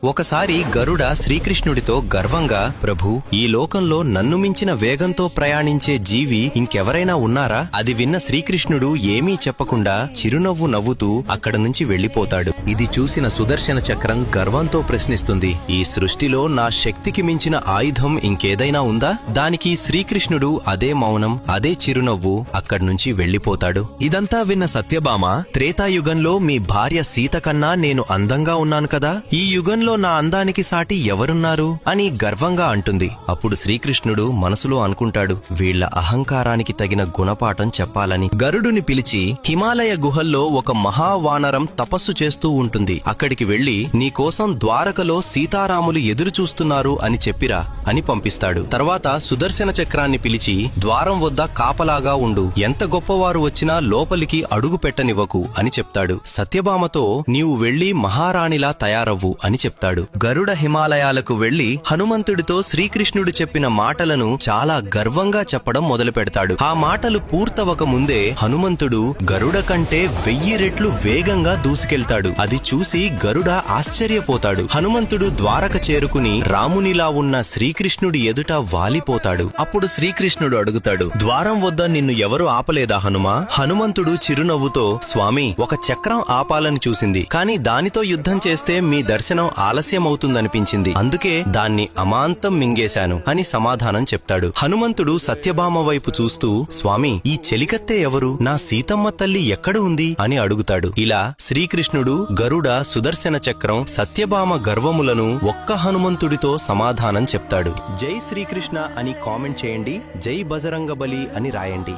ఒకసారి గరుడ శ్రీకృష్ణుడితో గర్వంగా, ప్రభూ, ఈ లోకంలో నన్ను మించిన వేగంతో ప్రయాణించే జీవి ఇంకెవరైనా ఉన్నారా? అది విన్న శ్రీకృష్ణుడు ఏమీ చెప్పకుండా చిరునవ్వు నవ్వుతూ అక్కడ నుంచి వెళ్లిపోతాడు. ఇది చూసిన సుదర్శన చక్రం గర్వంతో ప్రశ్నిస్తుంది, ఈ సృష్టిలో నా శక్తికి మించిన ఆయుధం ఇంకేదైనా ఉందా? దానికి శ్రీకృష్ణుడు అదే మౌనం, అదే చిరునవ్వు, అక్కడ్నుంచి వెళ్లిపోతాడు. ఇదంతా విన్న సత్యభామ, త్రేతాయుగంలో మీ భార్య సీత కన్నా నేను అందంగా ఉన్నాను కదా, ఈ యుగంలో నా అందానికి సాటి ఎవరున్నారు అని గర్వంగా అంటుంది. అప్పుడు శ్రీకృష్ణుడు మనసులో అనుకుంటాడు, వీళ్ల అహంకారానికి తగిన గుణపాఠం చెప్పాలని. గరుడుని పిలిచి, హిమాలయ గుహల్లో ఒక మహావానరం తపస్సు చేస్తూ ఉంటుంది, అక్కడికి వెళ్లి నీకోసం ద్వారకలో సీతారాములు ఎదురుచూస్తున్నారు అని చెప్పిరా అని పంపిస్తాడు. తర్వాత సుదర్శన చక్రాన్ని పిలిచి, ద్వారం వద్ద కాపలాగా ఉండు, ఎంత గొప్పవారు వచ్చినా లోపలికి అడుగు పెట్టనివ్వకు అని చెప్తాడు. సత్యభామతో, నీవు వెళ్లి మహారాణిలా తయారవ్వు అని చెప్తాడు. గరుడ హిమాలయాలకు వెళ్లి హనుమంతుడితో శ్రీకృష్ణుడు చెప్పిన మాటలను చాలా గర్వంగా చెప్పడం మొదలు పెడతాడు. ఆ మాటలు పూర్తవక ముందే హనుమంతుడు గరుడ కంటే 1000 రెట్లు వేగంగా దూసుకెళ్తాడు. అది చూసి గరుడ ఆశ్చర్యపోతాడు. హనుమంతుడు ద్వారక చేరుకుని రామునిలా ఉన్న శ్రీకృష్ణుడి ఎదుట వాలిపోతాడు. అప్పుడు శ్రీకృష్ణుడు అడుగుతాడు, ద్వారం వద్ద నిన్ను ఎవరు ఆపలేదా హనుమా? హనుమంతుడు చిరునవ్వుతో, స్వామి, ఒక చక్రం ఆపాలని చూసింది, కాని దానితో యుద్ధం చేస్తే మీ దర్శనం ఆలస్యమవుతుందనిపించింది, అందుకే దాన్ని అమాంతం మింగేశాను అని సమాధానం చెప్తాడు. హనుమంతుడు సత్యభామ వైపు చూస్తూ, స్వామి, ఈ చెలికత్తె ఎవరు? నా సీతమ్మ తల్లి ఎక్కడ ఉంది అని అడుగుతాడు. ఇలా శ్రీకృష్ణుడు, గరుడ, సుదర్శన చక్రం, సత్యభామ గర్వములను ఒక్క హనుమంతుడితో సమాధానం చెప్తాడు. జై శ్రీకృష్ణ అని కామెంట్ చేయండి, జై బజరంగబలి అని రాయండి.